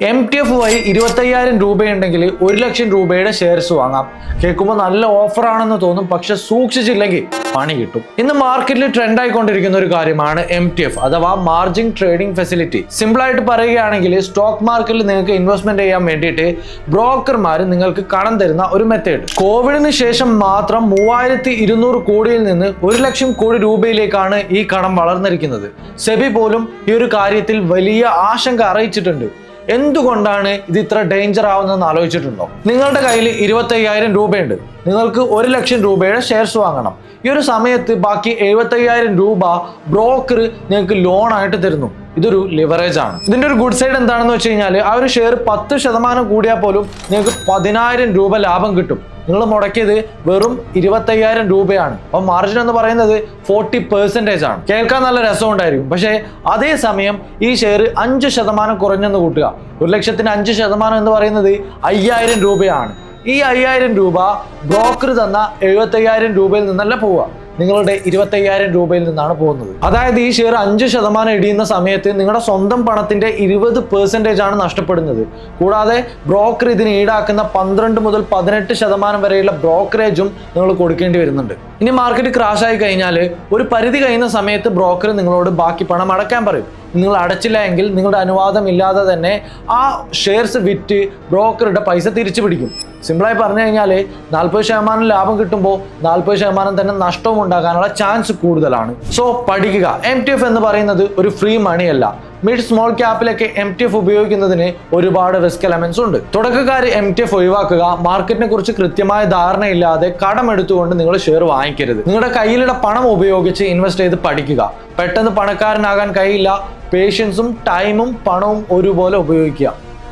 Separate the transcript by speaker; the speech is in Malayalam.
Speaker 1: MTF വഴി 25,000 രൂപയുണ്ടെങ്കിൽ 1,00,000 രൂപയുടെ ഷെയർസ് വാങ്ങാം. കേൾക്കുമ്പോൾ നല്ല ഓഫർ ആണെന്ന് തോന്നും, പക്ഷെ സൂക്ഷിച്ചില്ലെങ്കിൽ പണി കിട്ടും. ഇന്ന് മാർക്കറ്റിൽ ട്രെൻഡ് ആയിക്കൊണ്ടിരിക്കുന്ന ഒരു കാര്യമാണ് MTF അഥവാ മാർജിൻ ട്രേഡിംഗ് ഫെസിലിറ്റി. സിമ്പിൾ ആയിട്ട് പറയുകയാണെങ്കിൽ സ്റ്റോക്ക് മാർക്കറ്റിൽ നിങ്ങൾക്ക് ഇൻവെസ്റ്റ്മെന്റ് ചെയ്യാൻ വേണ്ടിയിട്ട് ബ്രോക്കർമാർ നിങ്ങൾക്ക് കടം തരുന്ന ഒരു മെത്തേഡ്. കോവിഡിന് ശേഷം മാത്രം 3,200 കോടിയിൽ നിന്ന് 1,00,000 കോടി രൂപയിലേക്കാണ് ഈ കടം വളർന്നിരിക്കുന്നത്. സെബി പോലും ഈ ഒരു കാര്യത്തിൽ വലിയ ആശങ്ക അറിയിച്ചിട്ടുണ്ട്. എന്തുകൊണ്ടാണ് ഇത് ഇത്ര ഡേഞ്ചർ ആവുന്നതെന്ന് ആലോചിച്ചിട്ടുണ്ടോ? നിങ്ങളുടെ കയ്യിൽ 25,000 രൂപയുണ്ട്, നിങ്ങൾക്ക് 1,00,000 രൂപയുടെ ഷെയർസ് വാങ്ങണം. ഈ ഒരു സമയത്ത് ബാക്കി 75,000 രൂപ ബ്രോക്കർ നിങ്ങൾക്ക് ലോൺ ആയിട്ട് തരുന്നു. ഇതൊരു ലിവറേജ് ആണ്. ഇതിന്റെ ഒരു ഗുഡ് സൈഡ് എന്താണെന്ന് വെച്ച് കഴിഞ്ഞാൽ ആ ഒരു ഷെയർ 10% കൂടിയാൽ പോലും നിങ്ങൾക്ക് 10,000 രൂപ ലാഭം കിട്ടും. നിങ്ങൾ മുടക്കിയത് വെറും 25,000 രൂപയാണ്. അപ്പോൾ മാർജിൻ എന്ന് പറയുന്നത് 40% ആണ്. കേൾക്കാൻ നല്ല രസമുണ്ടായിരിക്കും, പക്ഷേ അതേസമയം ഈ ഷെയർ 5% കുറഞ്ഞെന്ന് കൂട്ടുക. 1,00,000-ന് 5% എന്ന് പറയുന്നത് 5,000 രൂപയാണ്. ഈ 5,000 രൂപ ബ്രോക്കർ തന്ന 75,000 രൂപയിൽ നിന്നല്ല പോവുക, നിങ്ങളുടെ 25,000 രൂപയിൽ നിന്നാണ് പോകുന്നത്. അതായത് ഈ ഷെയർ 5% ഇടിയുന്ന സമയത്ത് നിങ്ങളുടെ സ്വന്തം പണത്തിന്റെ 20% ആണ് നഷ്ടപ്പെടുന്നത്. കൂടാതെ ബ്രോക്കർ ഇതിന് ഈടാക്കുന്ന 12 മുതൽ 18% വരെയുള്ള ബ്രോക്കറേജും നിങ്ങൾ കൊടുക്കേണ്ടി വരുന്നുണ്ട്. ഇനി മാർക്കറ്റ് ക്രാഷ് ആയി കഴിഞ്ഞാൽ ഒരു പരിധി കഴിയുന്ന സമയത്ത് ബ്രോക്കർ നിങ്ങളോട് ബാക്കി പണം അടയ്ക്കാൻ പറയും. നിങ്ങൾ അടച്ചില്ല എങ്കിൽ നിങ്ങളുടെ അനുവാദം ഇല്ലാതെ തന്നെ ആ ഷെയർസ് വിറ്റ് ബ്രോക്കറുടെ പൈസ തിരിച്ചു പിടിക്കും. സിമ്പിളായി പറഞ്ഞു കഴിഞ്ഞാൽ 40% ലാഭം കിട്ടുമ്പോൾ 40% തന്നെ നഷ്ടവും ഉണ്ടാകാനുള്ള ചാൻസ് കൂടുതലാണ്. സോ പഠിക്കുക, MTF എന്ന് പറയുന്നത് ഒരു ഫ്രീ മണി അല്ല. മിഡ് സ്മോൾ ക്യാപ്പിലൊക്കെ MTF ഉപയോഗിക്കുന്നതിന് ഒരുപാട് റിസ്ക് എലമെന്റ്സ് ഉണ്ട്. തുടക്കക്കാർ MTF ഒഴിവാക്കുക. മാർക്കറ്റിനെ കുറിച്ച് കൃത്യമായ ധാരണയില്ലാതെ കടമെടുത്തുകൊണ്ട് നിങ്ങൾ ഷെയർ വാങ്ങിക്കരുത്. നിങ്ങളുടെ കയ്യിലുള്ള പണം ഉപയോഗിച്ച് ഇൻവെസ്റ്റ് ചെയ്ത് പഠിക്കുക. പെട്ടെന്ന് പണക്കാരനാകാൻ കഴിയില്ല. പേഷ്യൻസും ടൈമും പണവും ഒരുപോലെ ഉപയോഗിക്കുക.